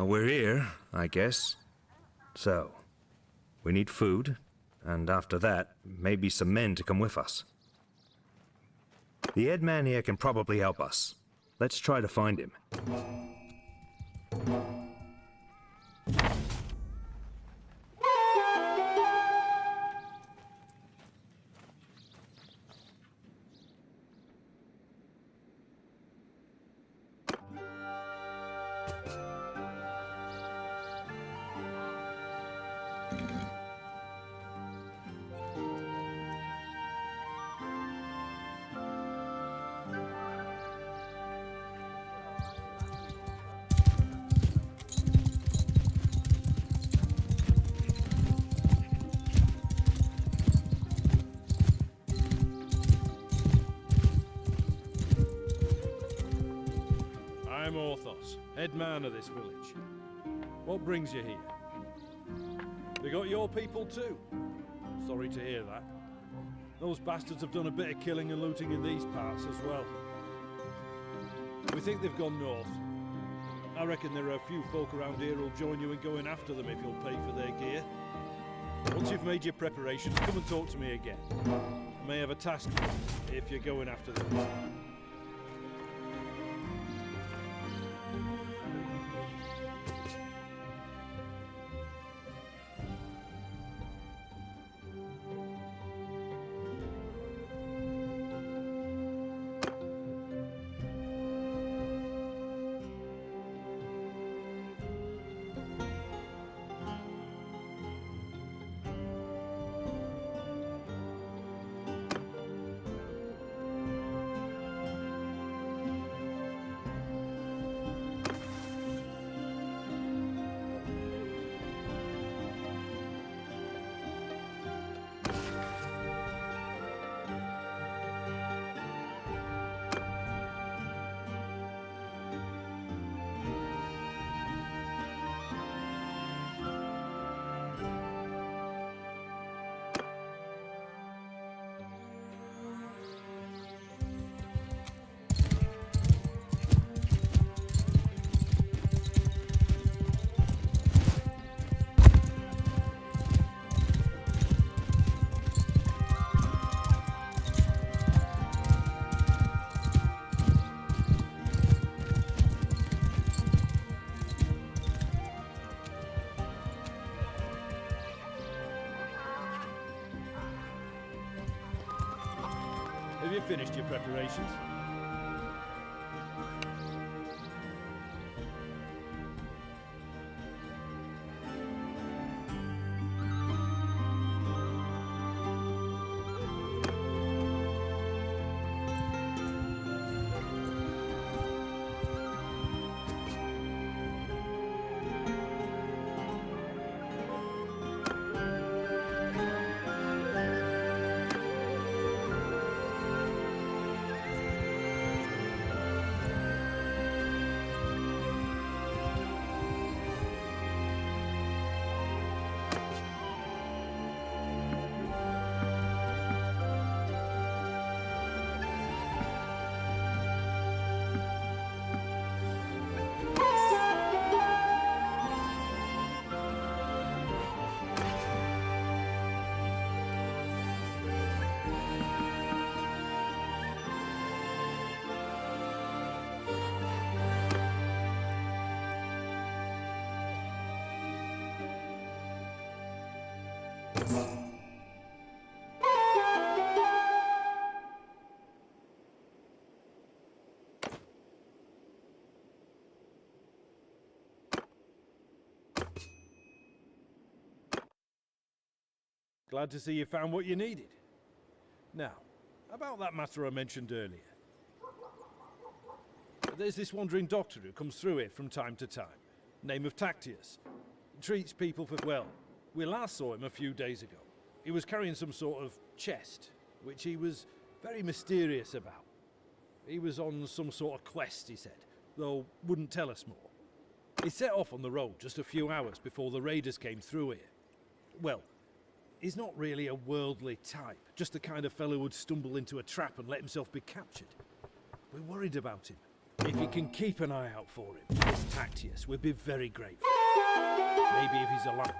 We're here, I guess. So, we need food, and after that, maybe some men to come with us. The head man here can probably help us. Let's try to find him. I'm Orthos, head man of this village. What brings you here? They got your people too? Sorry to hear that. Those bastards have done a bit of killing and looting in these parts as well. We think they've gone north. I reckon there are a few folk around here who'll join you in going after them if you'll pay for their gear. Once you've made your preparations, come and talk to me again. I may have a task for you if you're going after them. Have you finished your preparations? Glad to see you found what you needed. Now, about that matter I mentioned earlier. There's this wandering doctor who comes through here from time to time. Name of Tactius. Treats people for, well, we last saw him a few days ago. He was carrying some sort of chest, which he was very mysterious about. He was on some sort of quest, he said, though wouldn't tell us more. He set off on the road just a few hours before the raiders came through here. Well, he's not really a worldly type, just the kind of fellow who'd stumble into a trap and let himself be captured. We're worried about him. If you can keep an eye out for him, this Tactius, we'd be very grateful. Maybe if he's alive.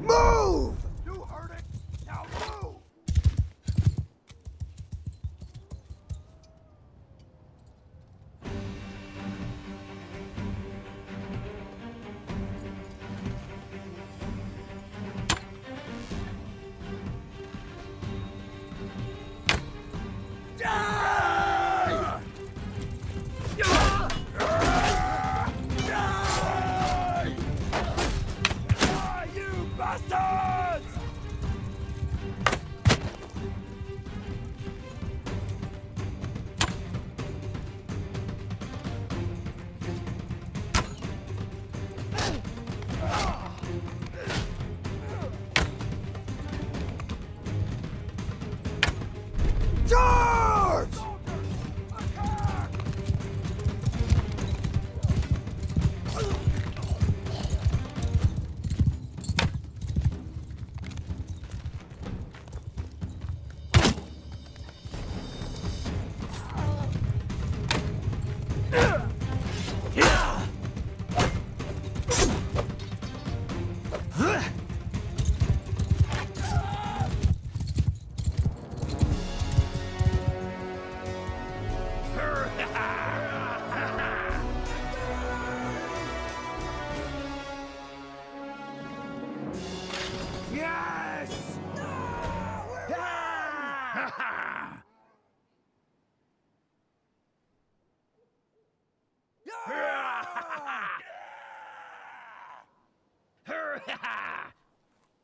Move! You heard it! Now move! Charge! Yes!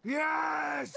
Yes!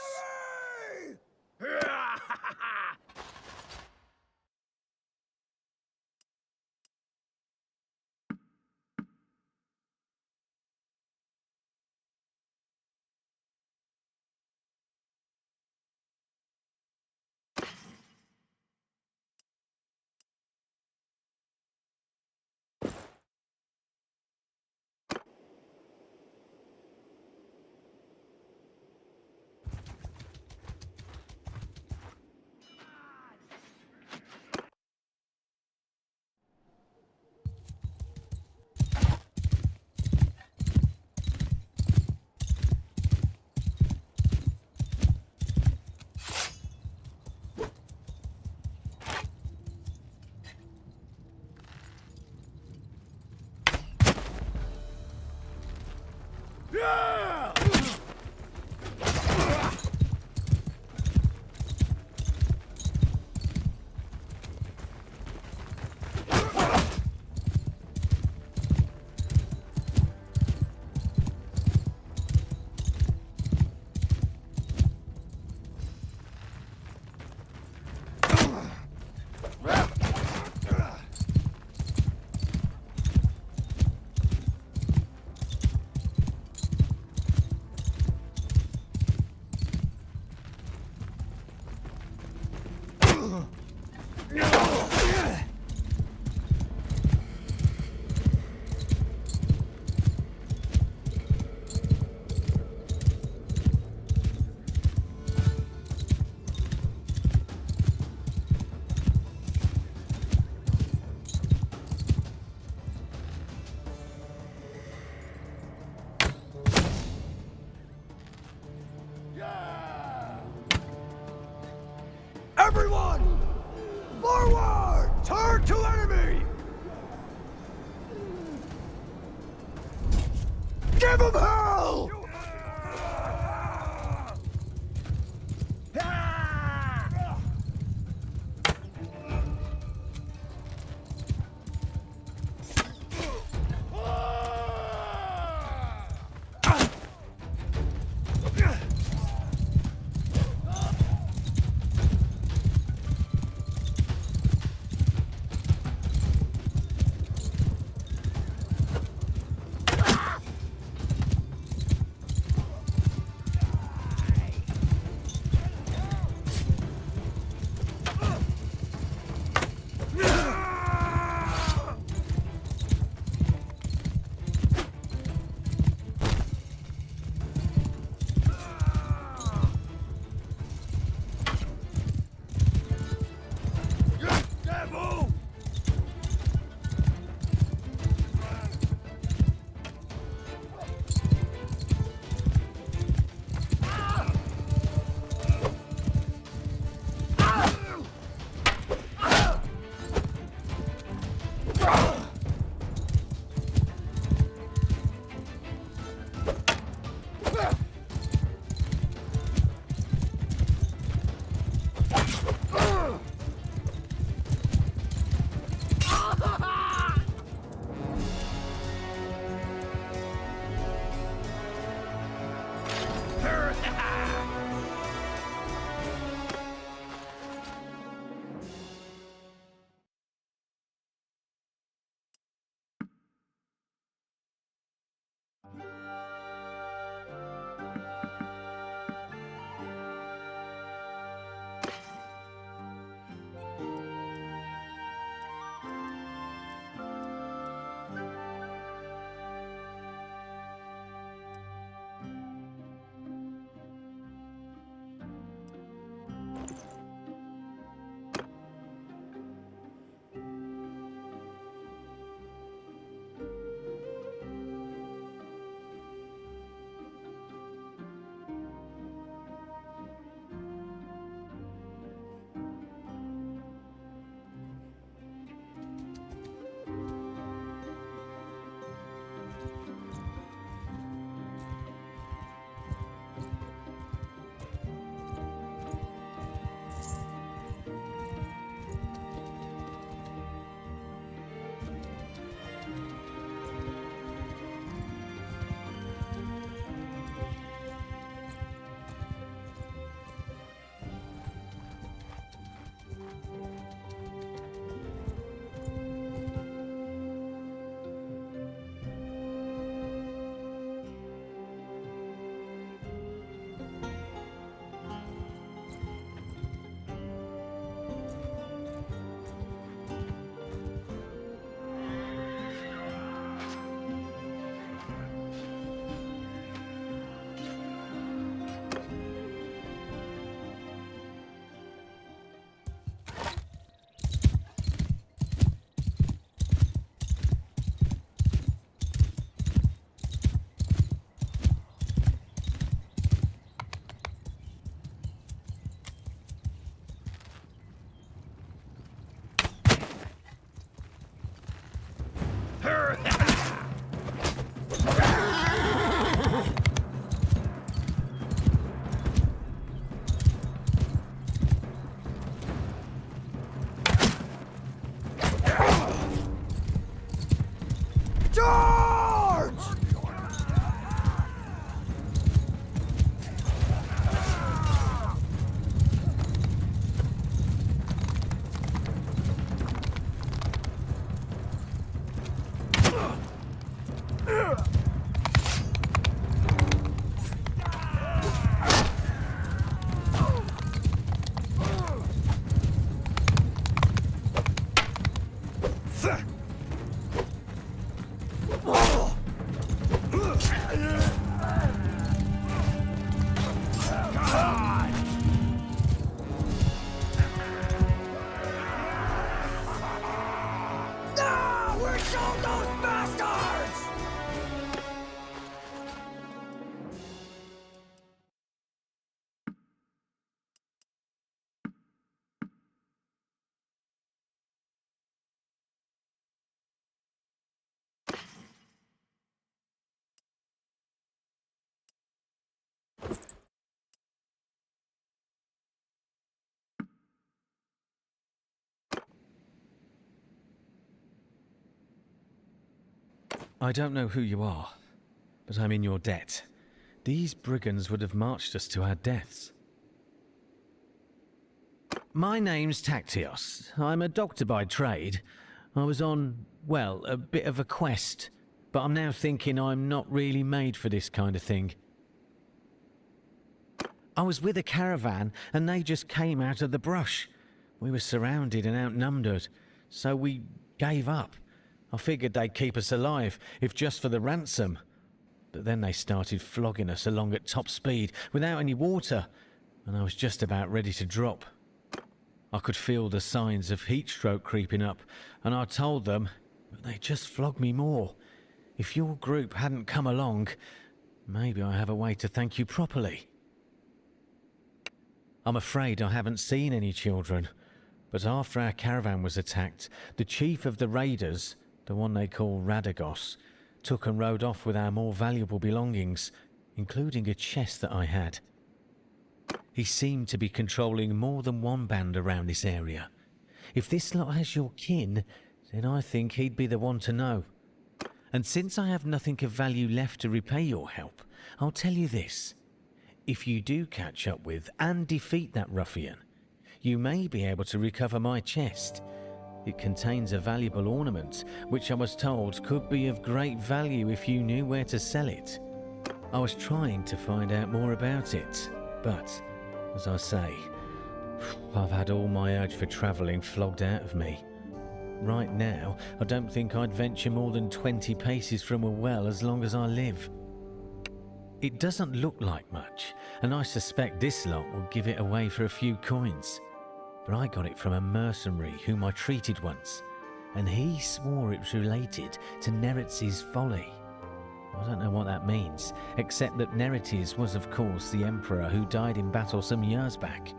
Everyone! Forward! Turn to enemy! Give him hell! Ah, we killed those bastards! I don't know who you are, but I'm in your debt. These brigands would have marched us to our deaths. My name's Tactios. I'm a doctor by trade. I was on, well, a bit of a quest, but I'm now thinking I'm not really made for this kind of thing. I was with a caravan and they just came out of the brush. We were surrounded and outnumbered, so we gave up. I figured they'd keep us alive, if just for the ransom. But then they started flogging us along at top speed, without any water, and I was just about ready to drop. I could feel the signs of heat stroke creeping up, and I told them, but they just flogged me more. If your group hadn't come along, maybe I have a way to thank you properly. I'm afraid I haven't seen any children, but after our caravan was attacked, the chief of the raiders, the one they call Radagos, took and rode off with our more valuable belongings, including a chest that I had. He seemed to be controlling more than one band around this area. If this lot has your kin, then I think he'd be the one to know. And since I have nothing of value left to repay your help, I'll tell you this. If you do catch up with and defeat that ruffian, you may be able to recover my chest. It contains a valuable ornament, which I was told could be of great value if you knew where to sell it. I was trying to find out more about it, but, as I say, I've had all my urge for travelling flogged out of me. Right now, I don't think I'd venture more than 20 paces from a well as long as I live. It doesn't look like much, and I suspect this lot will give it away for a few coins. But I got it from a mercenary whom I treated once, and he swore it was related to Neretz's folly. I don't know what that means, except that Neretes was of course the emperor who died in battle some years back.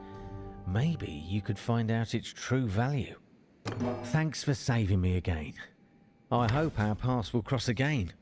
Maybe you could find out its true value. Thanks for saving me again. I hope our paths will cross again.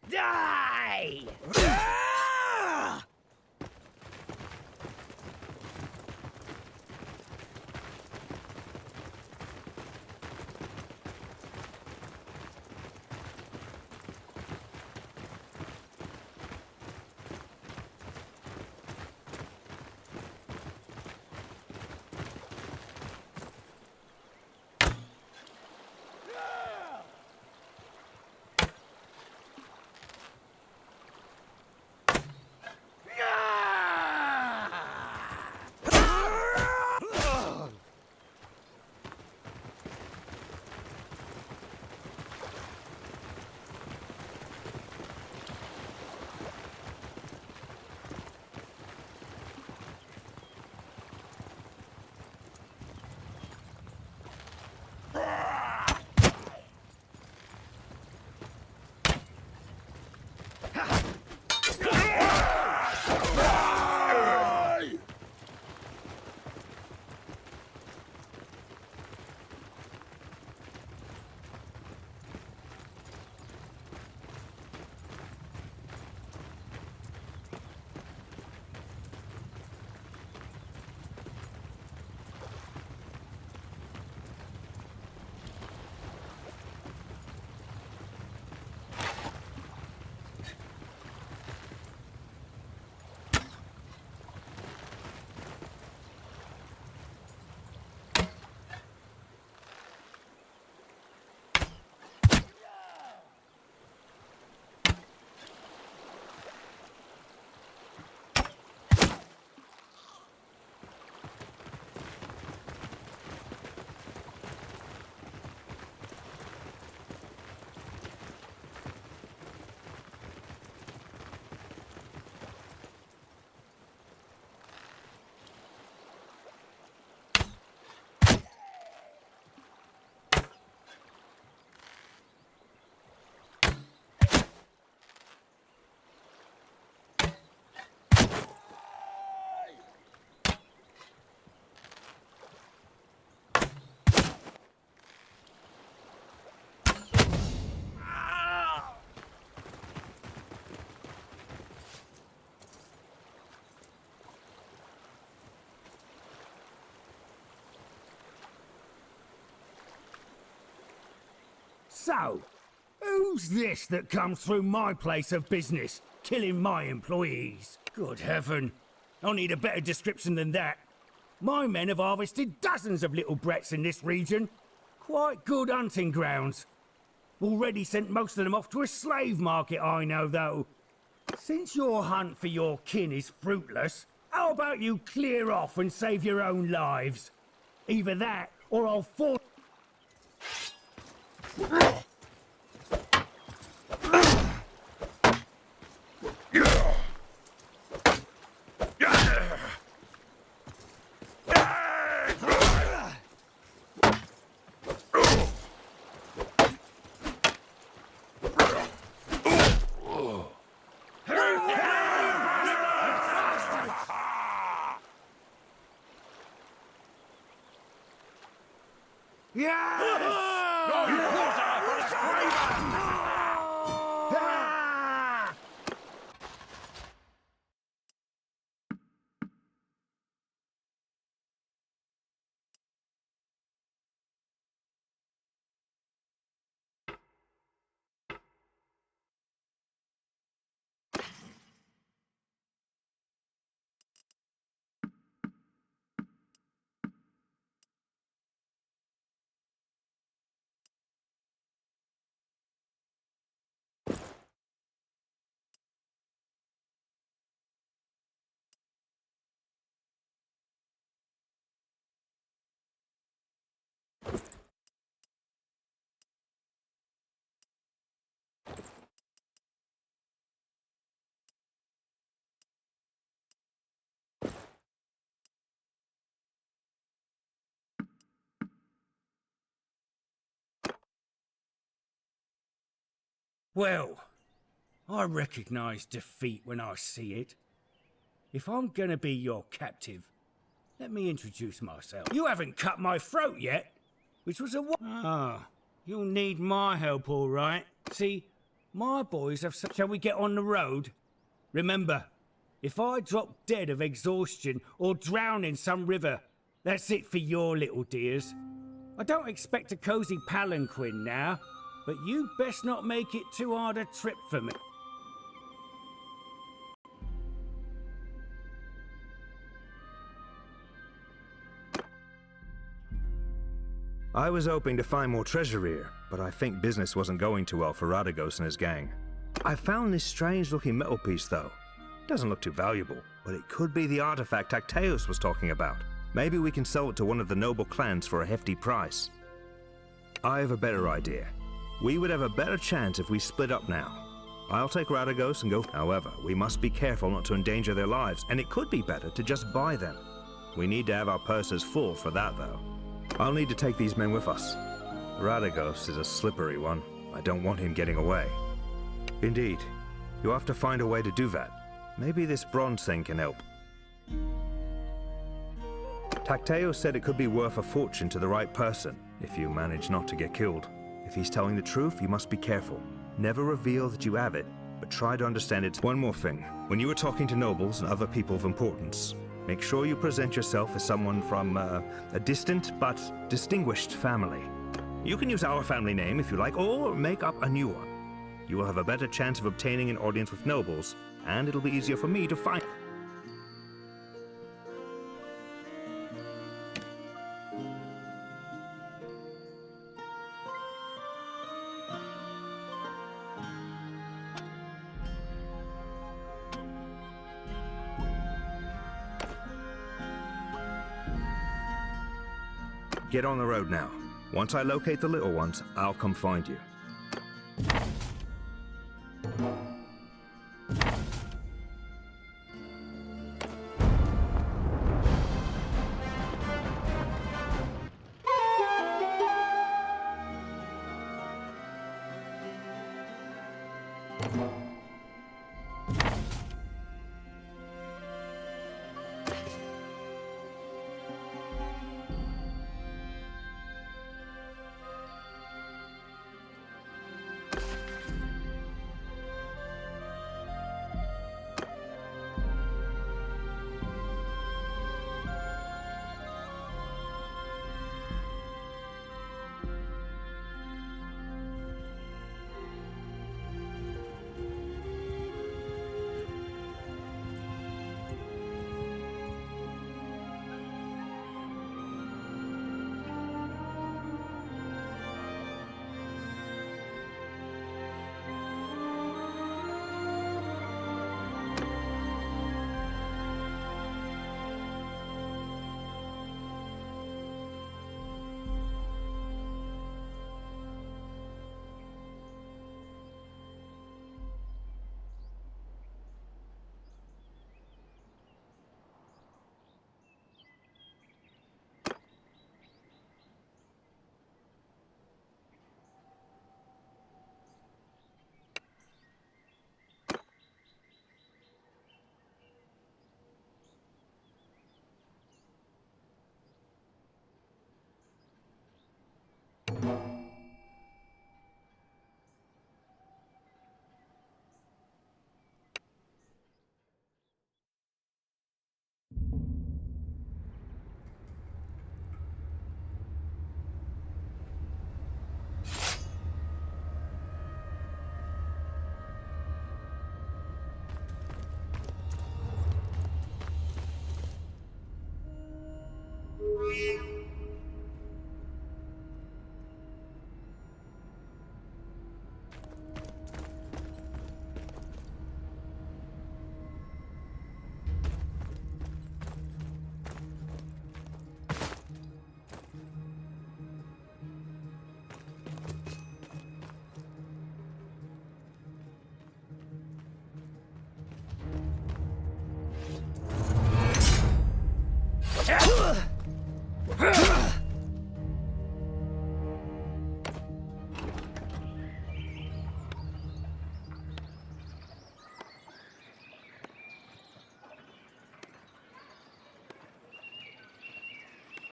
Die! So, who's this that comes through my place of business, killing my employees? Good heaven, I need a better description than that. My men have harvested dozens of little brats in this region. Quite good hunting grounds. Already sent most of them off to a slave market, I know, though. Since your hunt for your kin is fruitless, how about you clear off and save your own lives? Either that, or I'll force... Well, I recognize defeat when I see it. If I'm gonna be your captive, let me introduce myself. You haven't cut my throat yet, which was a Ah, you'll need my help, all right. See, my boys have... Shall we get on the road? Remember, if I drop dead of exhaustion or drown in some river, that's it for your little dears. I don't expect a cozy palanquin now, but you best not make it too hard a trip for me. I was hoping to find more treasure here, but I think business wasn't going too well for Radagos and his gang. I found this strange-looking metal piece, though. Doesn't look too valuable, but it could be the artifact Khuauits was talking about. Maybe we can sell it to one of the noble clans for a hefty price. I have a better idea. We would have a better chance if we split up now. I'll take Radagos and go. However, we must be careful not to endanger their lives, and it could be better to just buy them. We need to have our purses full for that, though. I'll need to take these men with us. Radagos is a slippery one. I don't want him getting away. Indeed. You'll have to find a way to do that. Maybe this bronze thing can help. Khuauits said it could be worth a fortune to the right person, if you manage not to get killed. If he's telling the truth, you must be careful. Never reveal that you have it, but try to understand it. One more thing. When you are talking to nobles and other people of importance, make sure you present yourself as someone from a distant but distinguished family. You can use our family name if you like, or make up a new one. You will have a better chance of obtaining an audience with nobles, and it'll be easier for me to find. Get on the road now. Once I locate the little ones, I'll come find you.